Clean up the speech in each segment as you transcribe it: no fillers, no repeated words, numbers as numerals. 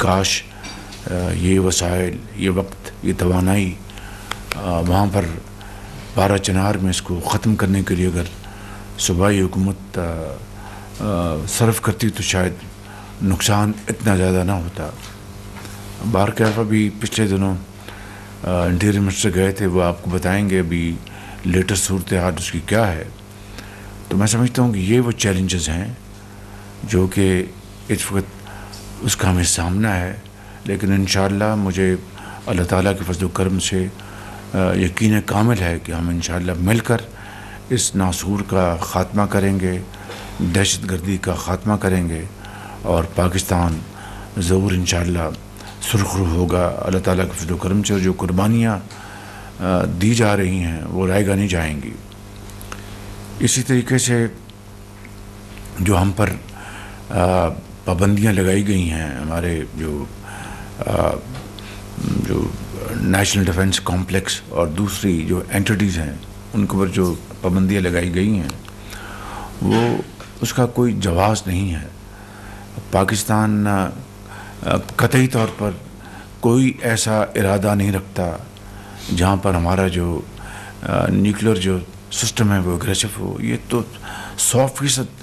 کاش یہ وسائل، یہ وقت، یہ توانائی وہاں پر 12 چنار میں اس کو ختم کرنے کے لیے اگر صوبائی حکومت صرف کرتی تو شاید نقصان اتنا زیادہ نہ ہوتا۔ بارکیفہ بھی پچھلے دنوں انٹیریئر منسٹر گئے تھے، وہ آپ کو بتائیں گے ابھی لیٹسٹ صورتحال اس کی کیا ہے۔ تو میں سمجھتا ہوں کہ یہ وہ چیلنجز ہیں جو کہ اس وقت اس کا ہمیں سامنا ہے، لیکن انشاءاللہ مجھے اللہ تعالیٰ کے فضل و کرم سے یقین کامل ہے کہ ہم انشاءاللہ مل کر اس ناسور کا خاتمہ کریں گے، دہشت گردی کا خاتمہ کریں گے، اور پاکستان ضرور انشاءاللہ سرخرو ہوگا اللہ تعالیٰ کے فضل و کرم سے، اور جو قربانیاں دی جا رہی ہیں وہ رائے گاہ نہیں جائیں گی۔ اسی طریقے سے جو ہم پر پابندیاں لگائی گئی ہیں، ہمارے جو نیشنل ڈیفنس کمپلیکس اور دوسری جو اینٹیز ہیں ان کے اوپر جو پابندیاں لگائی گئی ہیں وہ اس کا کوئی جواز نہیں ہے۔ پاکستان قطعی طور پر کوئی ایسا ارادہ نہیں رکھتا جہاں پر ہمارا جو نیوکلیر جو سسٹم ہے وہ اگریسو ہو۔ یہ تو 100%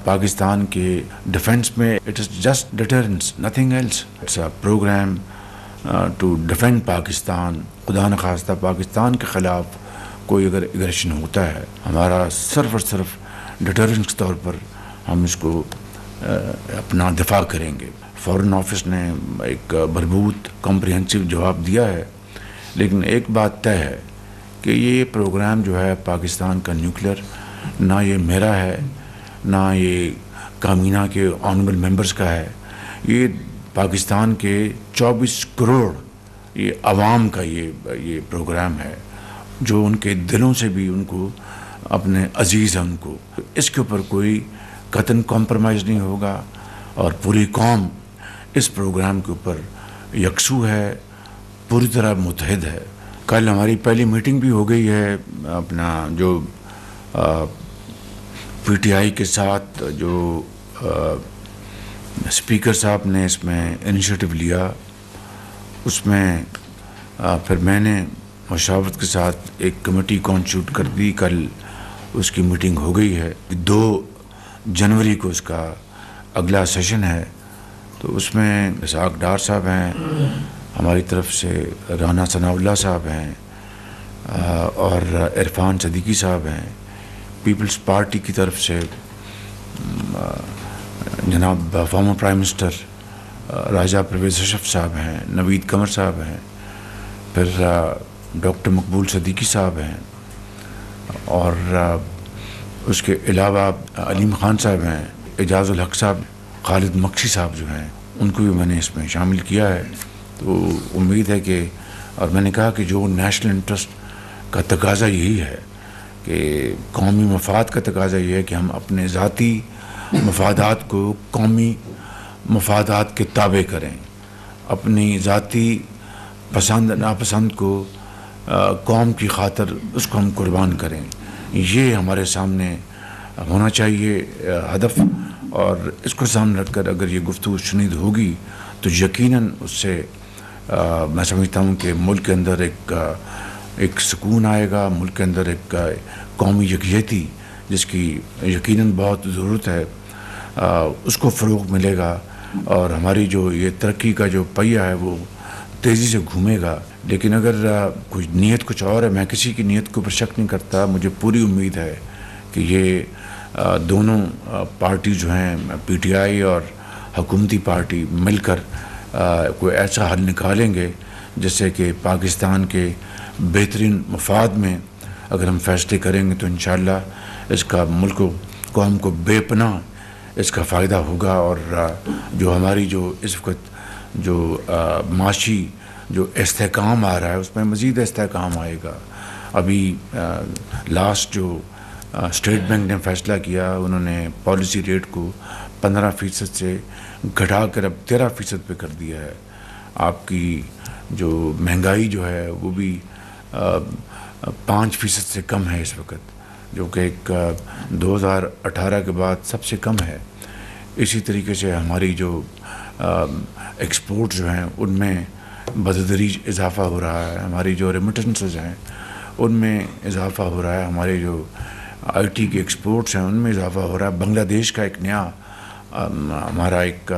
پاکستان کے ڈیفنس میں it is just deterrence, nothing else. It's a programme to defend Pakistan. خدا نخواستہ پاکستان کے خلاف کوئی اگر اگریشن ہوتا ہے، ہمارا صرف اور صرف ڈیٹرنس کے طور پر ہم اس کو اپنا دفاع کریں گے۔ فارن آفس نے ایک بھرپور کمپریہنسو جواب دیا ہے، لیکن ایک بات طے ہے کہ یہ پروگرام جو ہے پاکستان کا نیوکلیر، نہ یہ میرا ہے نہ یہ کابینہ کے آنریبل ممبرز کا ہے، یہ پاکستان کے 24 کروڑ یہ عوام کا یہ پروگرام ہے، جو ان کے دلوں سے بھی ان کو اپنے عزیز ہیں۔ ان کو اس کے اوپر کوئی قطعاً کمپرومائز نہیں ہوگا، اور پوری قوم اس پروگرام کے اوپر یکسو ہے، پوری طرح متحد ہے۔ کل ہماری پہلی میٹنگ بھی ہو گئی ہے اپنا جو پی ٹی آئی کے ساتھ، جو اسپیکر صاحب نے اس میں انیشیٹو لیا، اس میں پھر میں نے مشاورت کے ساتھ ایک کمیٹی کانسٹیٹیوٹ کر دی۔ کل اس کی میٹنگ ہو گئی ہے، 2 جنوری کو اس کا اگلا سیشن ہے۔ تو اس میں اسحاق ڈار صاحب ہیں، ہماری طرف سے رانا ثناء اللہ صاحب ہیں، اور عرفان صدیقی صاحب ہیں۔ پیپلز پارٹی کی طرف سے جناب فارمر پرائم منسٹر راجہ پرویز اشرف صاحب ہیں، نوید قمر صاحب ہیں، پھر ڈاکٹر مقبول صدیقی صاحب ہیں، اور اس کے علاوہ علیم خان صاحب ہیں، اعجاز الحق صاحب، خالد مکشی صاحب جو ہیں، ان کو بھی میں نے اس میں شامل کیا ہے۔ تو امید ہے کہ، اور میں نے کہا کہ جو نیشنل انٹرسٹ کا تقاضا یہی ہے کہ قومی مفاد کا تقاضا یہ ہے کہ ہم اپنے ذاتی مفادات کو قومی مفادات کے تابع کریں، اپنی ذاتی پسند ناپسند کو قوم کی خاطر اس کو ہم قربان کریں۔ یہ ہمارے سامنے ہونا چاہیے ہدف، اور اس کو سامنے رکھ کر اگر یہ گفتگو شنید ہوگی تو یقیناً اس سے میں سمجھتا ہوں کہ ملک کے اندر ایک سکون آئے گا، ملک کے اندر ایک قومی یکجہتی جس کی یقیناً بہت ضرورت ہے، اس کو فروغ ملے گا، اور ہماری جو یہ ترقی کا جو پہیہ ہے وہ تیزی سے گھومے گا۔ لیکن اگر کچھ نیت کچھ اور ہے، میں کسی کی نیت کے اوپر شک نہیں کرتا، مجھے پوری امید ہے کہ یہ دونوں پارٹی جو ہیں پی ٹی آئی اور حکومتی پارٹی مل کر کوئی ایسا حل نکالیں گے جس سے کہ پاکستان کے بہترین مفاد میں اگر ہم فیصلے کریں گے تو انشاءاللہ اس کا ملک و قوم کو بے پناہ اس کا فائدہ ہوگا، اور جو ہماری جو اس وقت جو معاشی جو استحکام آ رہا ہے اس میں مزید استحکام آئے گا۔ ابھی لاسٹ جو اسٹیٹ بینک نے فیصلہ کیا، انہوں نے پالیسی ریٹ کو 15% سے گھٹا کر اب 13% پہ کر دیا ہے۔ آپ کی جو مہنگائی جو ہے وہ بھی 5% سے کم ہے اس وقت، جو کہ ایک 2018 کے بعد سب سے کم ہے۔ اسی طریقے سے ہماری جو ایکسپورٹ جو ہیں ان میں بتدریج اضافہ ہو رہا ہے، ہماری جو ریمیٹنسز ہیں ان میں اضافہ ہو رہا ہے، ہمارے جو آئی ٹی کے ایکسپورٹس ہیں ان میں اضافہ ہو رہا ہے۔ بنگلہ دیش کا ایک نیا ہمارا ایک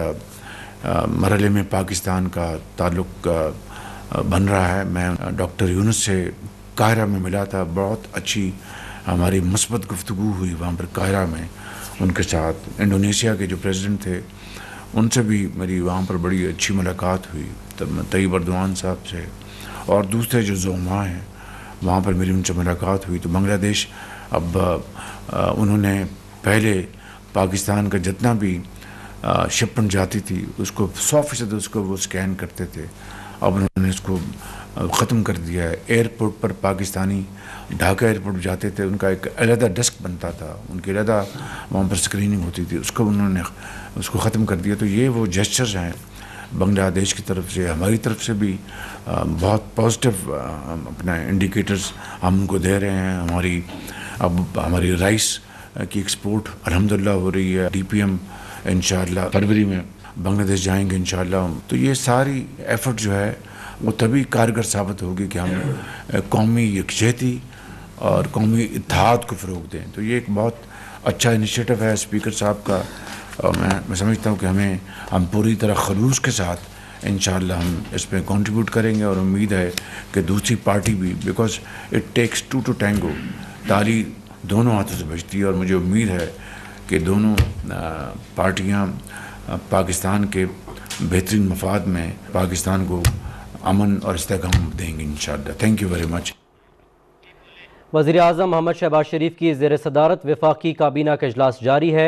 مرحلے میں پاکستان کا تعلق بن رہا ہے۔ میں ڈاکٹر یونس سے قاہرہ میں ملا تھا، بہت اچھی ہماری مثبت گفتگو ہوئی وہاں پر قاہرہ میں ان کے ساتھ۔ انڈونیشیا کے جو پریزیڈنٹ تھے ان سے بھی میری وہاں پر بڑی اچھی ملاقات ہوئی، طیب اردوان صاحب سے، اور دوسرے جو زعماء ہیں وہاں پر میری ان سے ملاقات ہوئی۔ تو بنگلہ دیش اب انہوں نے پہلے پاکستان کا جتنا بھی شپمنٹ جاتی تھی اس کو 100% اس کو وہ اسکین کرتے تھے، اب انہوں نے اس کو ختم کر دیا ہے۔ ایئرپورٹ پر پاکستانی ڈھاکہ ایئرپورٹ جاتے تھے، ان کا ایک علیحدہ ڈیسک بنتا تھا، ان کی علیحدہ وہاں پر اسکریننگ ہوتی تھی، اس کو انہوں نے اس کو ختم کر دیا۔ تو یہ وہ جیسچرز ہیں بنگلہ دیش کی طرف سے، ہماری طرف سے بھی بہت پازیٹیو اپنا انڈیکیٹرز ہم ان کو دے رہے ہیں۔ اب ہماری رائس کی ایکسپورٹ الحمدللہ ہو رہی ہے، ڈی پی ایم انشاءاللہ فروری میں بنگلہ دیش جائیں گے انشاءاللہ۔ تو یہ ساری ایفرٹ جو ہے وہ تبھی کارگر ثابت ہوگی کہ ہم قومی یکجہتی اور قومی اتحاد کو فروغ دیں۔ تو یہ ایک بہت اچھا انیشیٹو ہے اسپیکر صاحب کا، اور میں سمجھتا ہوں کہ ہم پوری طرح خلوص کے ساتھ انشاءاللہ ہم اس پہ کنٹریبیوٹ کریں گے، اور امید ہے کہ دوسری پارٹی بھی، because it takes two to tango, تالی دونوں ہاتھوں سے بجتی ہے، اور مجھے امید ہے کہ دونوں پارٹیاں پاکستان کے بہترین مفاد میں پاکستان کو امن اور استحکام دیں گے انشاءاللہ۔ Thank you very much. وزیر اعظم محمد شہباز شریف کی زیر صدارت وفاقی کابینہ کا اجلاس جاری ہے۔